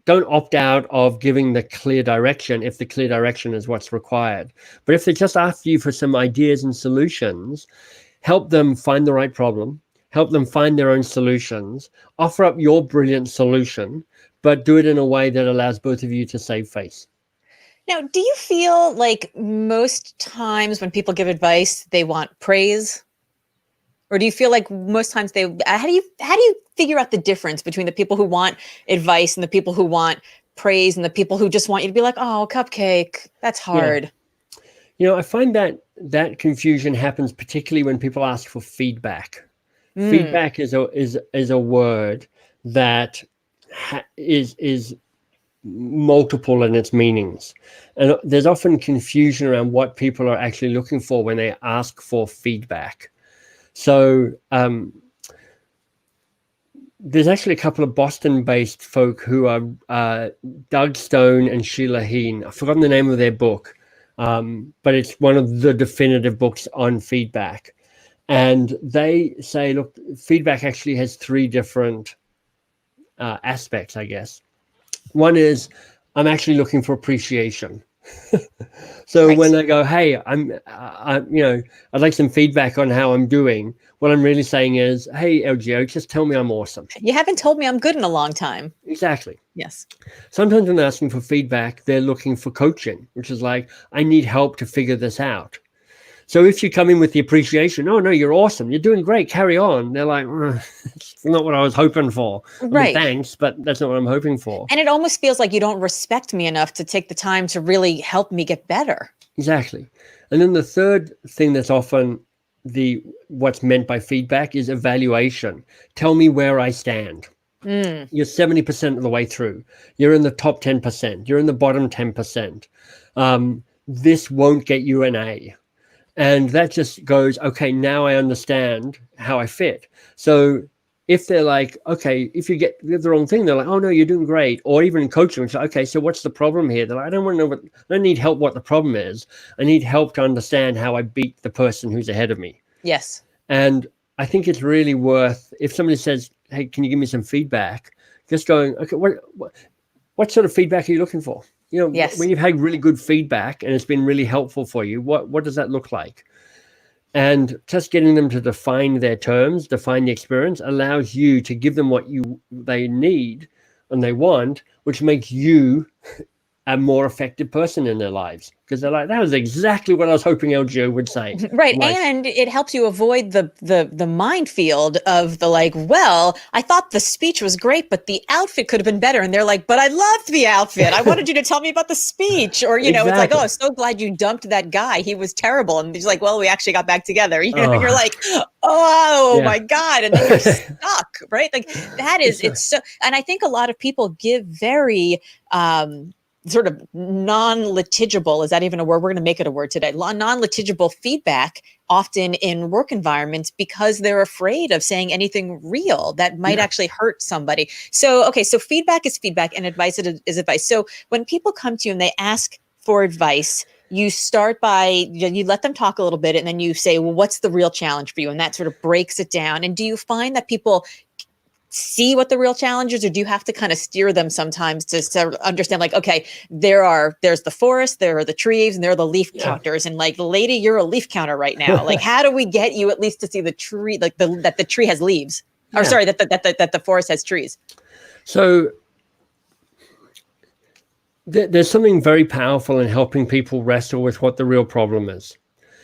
opt out of giving the clear direction if the clear direction is what's required. But if they just ask you for some ideas and solutions, help them find the right problem, help them find their own solutions, offer up your brilliant solution, but do it in a way that allows both of you to save face. Now, do you feel like most times when people give advice, they want praise? Or do you feel like most times how do you figure out the difference between the people who want advice and the people who want praise and the people who just want you to be like, oh, cupcake, that's hard. Yeah. I find that confusion happens particularly when people ask for feedback. Feedback is a word that is multiple in its meanings, and there's often confusion around what people are actually looking for when they ask for feedback. So there's actually a couple of Boston-based folk who are Doug Stone and Sheila Heen. I've forgotten the name of their book, but it's one of the definitive books on feedback. And they say, look, feedback actually has three different aspects, I guess. One is I'm actually looking for appreciation. So when I go, hey, I'd like some feedback on how I'm doing, what I'm really saying is, hey, LGO, just tell me I'm awesome. You haven't told me I'm good in a long time. Exactly. Yes. Sometimes when they're asking for feedback, they're looking for coaching, which is like, I need help to figure this out. So if you come in with the appreciation, oh, no, you're awesome, you're doing great, carry on. They're like, it's not what I was hoping for. Right. I mean, thanks, but that's not what I'm hoping for. And it almost feels like you don't respect me enough to take the time to really help me get better. Exactly. And then the third thing that's often what's meant by feedback is evaluation. Tell me where I stand. You're 70% of the way through. You're in the top 10%. You're in the bottom 10%. This won't get you an A. And that just goes, okay, now I understand how I fit. So if they're like, okay, if you get the wrong thing, they're like, oh no, you're doing great. Or even in coaching, it's like, okay, so what's the problem here? They're like, I don't need help what the problem is. I need help to understand how I beat the person who's ahead of me. Yes. And I think it's really worth, if somebody says, hey, can you give me some feedback? Just going, okay, what sort of feedback are you looking for? Yes. When you've had really good feedback and it's been really helpful for you, what does that look like? And just getting them to define their terms, define the experience, allows you to give them what they need and they want, which makes you a more effective person in their lives. Because they're like, that was exactly what I was hoping LGO would say. Right. And it helps you avoid the minefield of the like, well, I thought the speech was great, but the outfit could have been better. And they're like, but I loved the outfit. I wanted you to tell me about the speech. Or, It's like, oh, so glad you dumped that guy. He was terrible. And he's like, well, we actually got back together. And you're like, my God. And then you're stuck, right? Like that is, it's so, and I think a lot of people give very, sort of non-litigible, is that even a word? We're going to make it a word today. Non-litigible feedback often in work environments because they're afraid of saying anything real that might actually hurt somebody. So, okay, so feedback is feedback and advice is advice. So when people come to you and they ask for advice, you start by, you let them talk a little bit and then you say, well, what's the real challenge for you? And that sort of breaks it down. And do you find that people see what the real challenge is, or do you have to kind of steer them sometimes to understand, like, okay, there's the forest, there are the trees, and there are the leaf counters, and like, lady, you're a leaf counter right now. Like, how do we get you at least to see the tree, like that the tree has leaves, or sorry, that the forest has trees? So there's something very powerful in helping people wrestle with what the real problem is.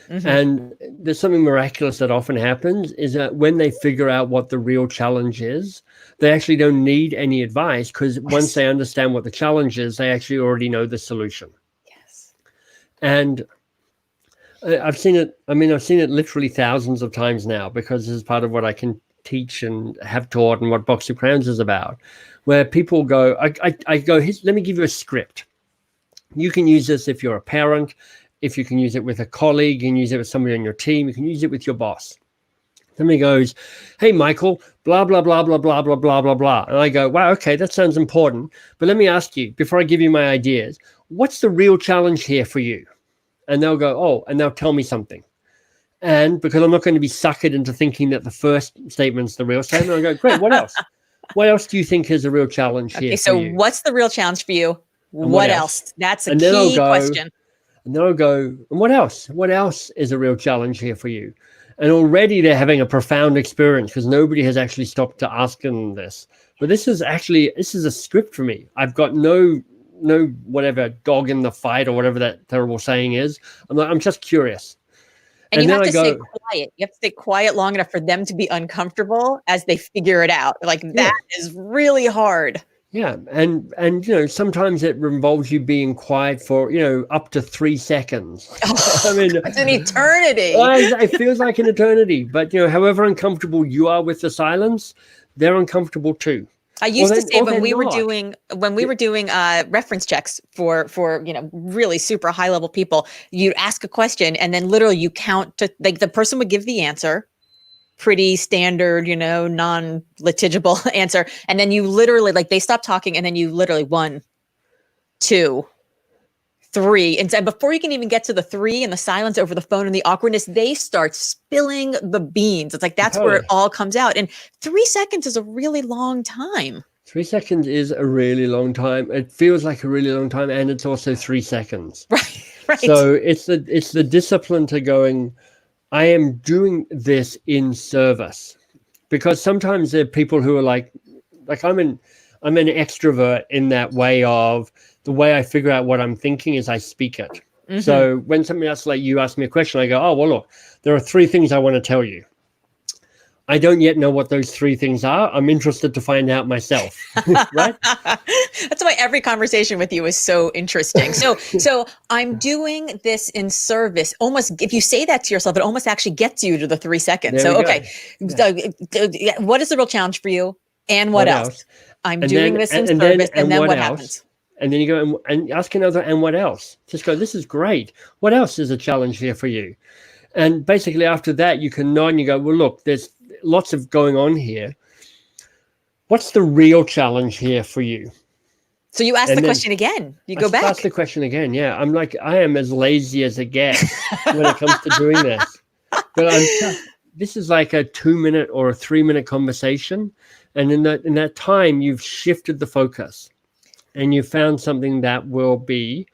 And there's something miraculous that often happens is that when they figure out what the real challenge is, they actually don't need any advice, because once they understand what the challenge is, they actually already know the solution. Yes. And I've seen it. I mean, I've seen it literally thousands of times now, because this is part of what I can teach and have taught, and what Box of Crayons is about, where people go, I go, let me give you a script. You can use this if you're a parent, if you can use it with a colleague, you can use it with somebody on your team, you can use it with your boss. Somebody goes, hey, Michael, blah, blah, blah, blah, blah, blah, blah, blah, blah. And I go, wow, okay, that sounds important. But let me ask you, before I give you my ideas, what's the real challenge here for you? And they'll go, oh, and they'll tell me something. And because I'm not going to be suckered into thinking that the first statement's the real statement, I go, great, what else? What else do you think is a real challenge here? Okay, so for you? what's the real challenge for you? What else? That's a And then I'll key go, question. And then I'll go, and what else? What else is a real challenge here for you? And already they're having a profound experience, because nobody has actually stopped to ask them this. But this is a script for me. I've got no whatever dog in the fight or whatever that terrible saying is. I'm just curious. And you have to stay quiet. You have to stay quiet long enough for them to be uncomfortable as they figure it out. Like that is really hard. Yeah. And sometimes it involves you being quiet for, up to 3 seconds. I mean, it's an eternity. It feels like an eternity. But, however uncomfortable you are with the silence, they're uncomfortable too. I used to say when we were doing reference checks for really super high level people, you'd ask a question and then literally you count to, like, the person would give the answer, pretty standard, non-litigible answer, and then you literally, like, they stop talking and then you literally 1, 2, 3, and before you can even get to the 3 and the silence over the phone and the awkwardness, they start spilling the beans. It's like that's where it all comes out. And 3 seconds is a really long time. 3 seconds is a really long time. It feels like a really long time, and it's also 3 seconds. Right. So it's the discipline to going, I am doing this in service, because sometimes there are people who are like I'm an extrovert in that way of the way I figure out what I'm thinking is I speak it. Mm-hmm. So when somebody else, like you, ask me a question, I go, oh, well, look, there are 3 things I want to tell you. I don't yet know what those 3 things are. I'm interested to find out myself. Right? That's why every conversation with you is so interesting. So I'm doing this in service. Almost, if you say that to yourself, it almost actually gets you to the 3 seconds. There so, okay. Yeah. What is the real challenge for you? And what else? I'm doing this in service. And then what happens? And then you go and ask another, and what else? Just go, this is great. What else is a challenge here for you? And basically after that, you can nod and you go, well, look, there's lots of going on here. What's the real challenge here for you? So you ask the question again. You go back. Ask the question again. Yeah. I'm like, I am as lazy as it gets when it comes to doing this. But this is like a 2-minute or a 3-minute conversation. And in that time, you've shifted the focus. And you found something that will be,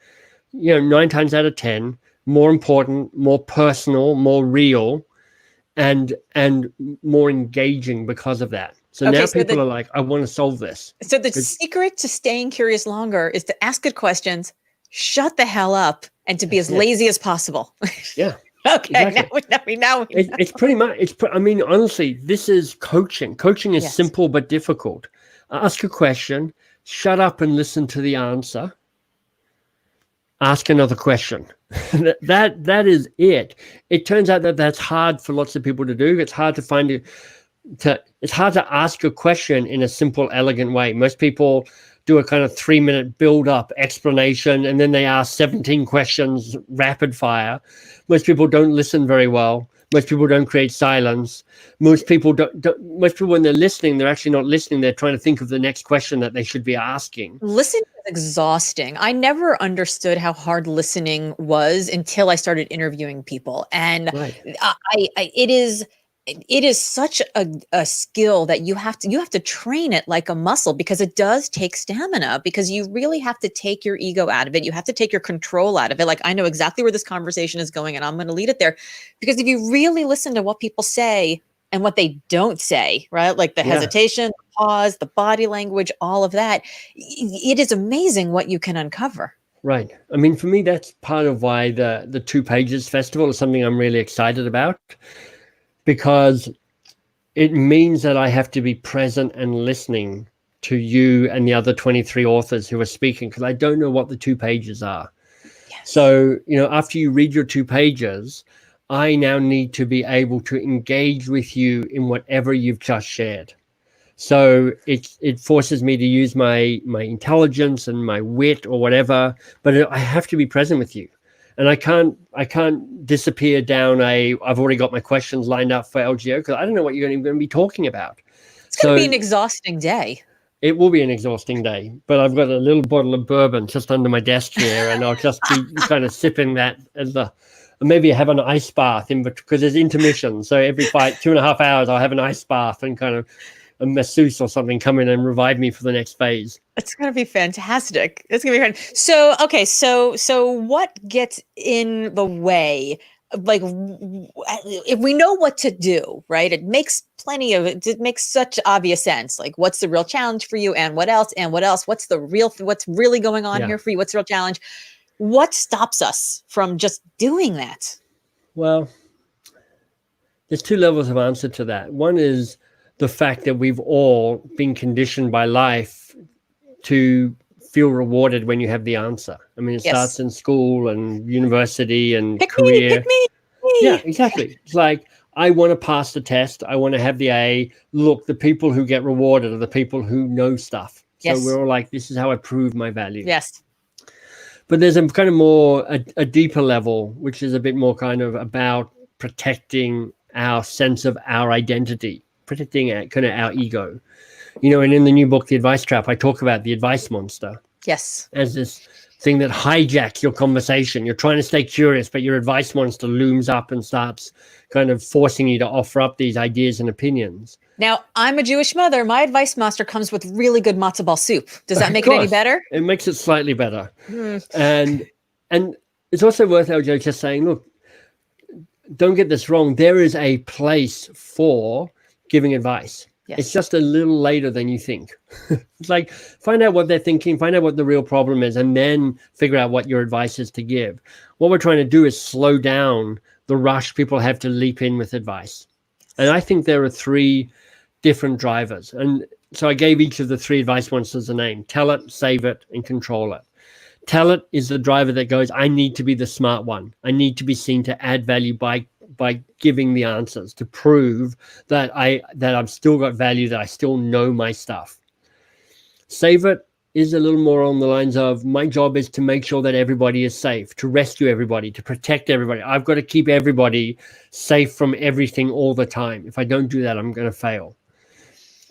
9 times out of 10, more important, more personal, more real, and more engaging because of that. So now people are like, I want to solve this. So the secret to staying curious longer is to ask good questions, shut the hell up, and to be as lazy as possible. Yeah. Okay. Exactly. Now we know. It's pretty much, honestly, this is coaching. Coaching is simple but difficult. Ask a question. Shut up and listen to the answer. Ask another question. that is it. It turns out that that's hard for lots of people to do. It's hard to find it. It's hard to ask a question in a simple, elegant way. Most people do a kind of 3-minute build-up explanation, and then they ask 17 questions rapid fire. Most people don't listen very well. Most people don't create silence. Most people most people, when they're listening, they're actually not listening. They're trying to think of the next question that they should be asking. Listening is exhausting. I never understood how hard listening was until I started interviewing people. And it is such a skill that you have to train it like a muscle, because it does take stamina, because you really have to take your ego out of it. You have to take your control out of it. Like, I know exactly where this conversation is going and I'm going to lead it there, because if you really listen to what people say and what they don't say, right? Like the hesitation, the pause, the body language, all of that, it is amazing what you can uncover. Right. I mean, for me, that's part of why the 2 Pages Festival is something I'm really excited about, because it means that I have to be present and listening to you and the other 23 authors who are speaking, because I don't know what the 2 pages are. Yes. So, after you read your 2 pages, I now need to be able to engage with you in whatever you've just shared. So it forces me to use my intelligence and my wit or whatever, but I have to be present with you. And I can't disappear down I've already got my questions lined up for LGO, because I don't know what you're going to be talking about. It's going to be an exhausting day. It will be an exhausting day, but I've got a little bottle of bourbon just under my desk here, and I'll just be kind of sipping that maybe have an ice bath because there's intermission. So every 2.5 hours, I'll have an ice bath and kind of a masseuse or something come in and revive me for the next phase. It's going to be fantastic. It's going to be fun. So, okay. So what gets in the way? Like, if we know what to do, right? It makes such obvious sense. Like, what's the real challenge for you, and what else, what's really going on here for you? What's the real challenge? What stops us from just doing that? Well, there's 2 levels of answer to that. One is the fact that we've all been conditioned by life to feel rewarded when you have the answer. I mean, it starts in school and university and career. Pick me. Yeah, exactly. It's like, I want to pass the test. I want to have the A. Look, the people who get rewarded are the people who know stuff. So we're all like, this is how I prove my value. Yes. But there's a kind of more, a deeper level, which is a bit more kind of about protecting our sense of our identity, protecting our ego. And in the new book, The Advice Trap, I talk about the advice monster. Yes. As this thing that hijacks your conversation. You're trying to stay curious, but your advice monster looms up and starts kind of forcing you to offer up these ideas and opinions. Now, I'm a Jewish mother. My advice monster comes with really good matzo ball soup. Does that make it any better? It makes it slightly better. And it's also worth, LJ, just saying, look, don't get this wrong. There is a place for giving advice. Yes. It's just a little later than you think. It's like, find out what they're thinking, find out what the real problem is, and then figure out what your advice is to give. What we're trying to do is slow down the rush people have to leap in with advice. And I think there are 3 different drivers. And so I gave each of the 3 advice monsters a name: tell it, save it, and control it. Tell it is the driver that goes, I need to be the smart one. I need to be seen to add value by giving the answers, to prove that I've still got value, that I still know my stuff. Save it is a little more on the lines of, my job is to make sure that everybody is safe, to rescue everybody, to protect everybody. I've got to keep everybody safe from everything all the time. If I don't do that, I'm going to fail.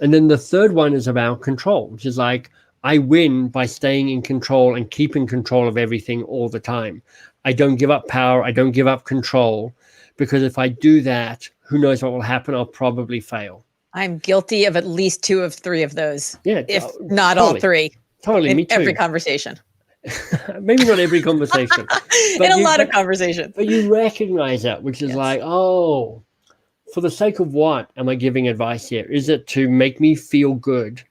And then the third one is about control, which is like, I win by staying in control and keeping control of everything all the time. I don't give up power. I don't give up control, because if I do that, who knows what will happen? I'll probably fail. I'm guilty of at least 2 of 3 of those. Yeah, if not totally, all 3. Totally, me too. Every conversation. Maybe not every conversation. But in a lot of conversations. But you recognize that, which is like, oh, for the sake of what am I giving advice here? Is it to make me feel good?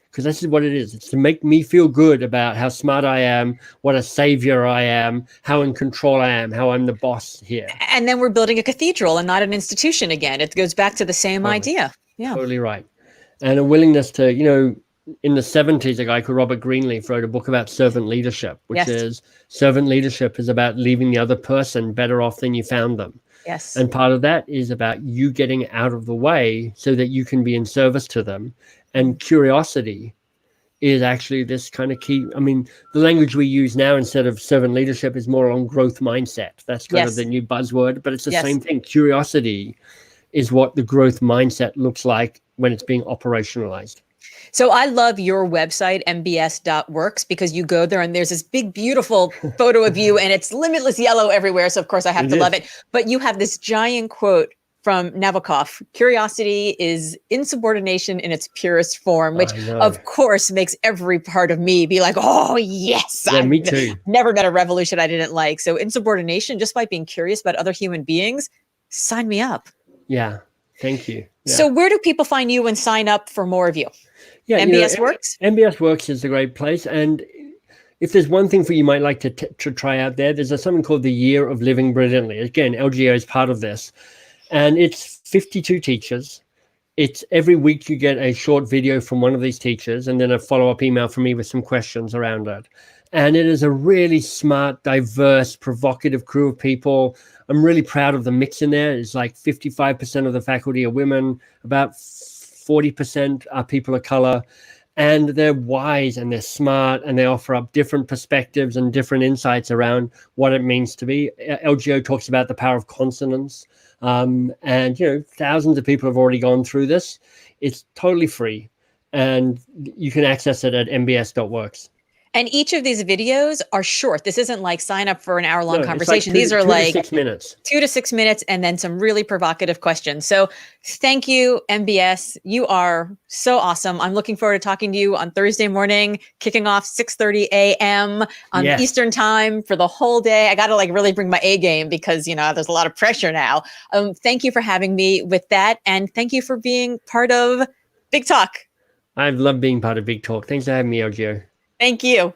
Because this is what it is. It's to make me feel good about how smart I am, what a savior I am, how in control I am, how I'm the boss here. And then we're building a cathedral and not an institution again. It goes back to the same idea. Yeah. Totally right. And a willingness to, in the 70s, a guy called Robert Greenleaf wrote a book about servant leadership, which is servant leadership is about leaving the other person better off than you found them. Yes. And part of that is about you getting out of the way so that you can be in service to them. And curiosity is actually this kind of key. I mean, the language we use now instead of servant leadership is more on growth mindset. That's kind of the new buzzword, but it's the same thing. Curiosity is what the growth mindset looks like when it's being operationalized. So I love your website, mbs.works, because you go there and there's this big, beautiful photo of you and it's limitless yellow everywhere. So of course I have to love it. But you have this giant quote from Nabokov: curiosity is insubordination in its purest form, which of course makes every part of me be like, oh yes, me too. Never met a revolution I didn't like. So insubordination, just by being curious about other human beings, sign me up. Yeah, thank you. Yeah. So where do people find you and sign up for more of you? Yeah, MBS Works? MBS Works is a great place. And if there's one thing for you might like to try out there, there's something called the Year of Living Brilliantly. Again, LGO is part of this. And it's 52 teachers. It's every week you get a short video from one of these teachers and then a follow-up email from me with some questions around it. And it is a really smart, diverse, provocative crew of people. I'm really proud of the mix in there. It's like 55% of the faculty are women, about 40% are people of color. And they're wise and they're smart and they offer up different perspectives and different insights around what it means to be. LGO talks about the power of consonance. And, thousands of people have already gone through this. It's totally free. And you can access it at mbs.works. And each of these videos are short. This isn't like sign up for an hour-long conversation. Like these are 2 like to 6 minutes. 2 to 6 minutes and then some really provocative questions. So thank you, MBS. You are so awesome. I'm looking forward to talking to you on Thursday morning, kicking off 6:30 a.m. on Eastern time for the whole day. I got to really bring my A game because, there's a lot of pressure now. Thank you for having me with that. And thank you for being part of Big Talk. I've loved being part of Big Talk. Thanks for having me, LGO. Thank you.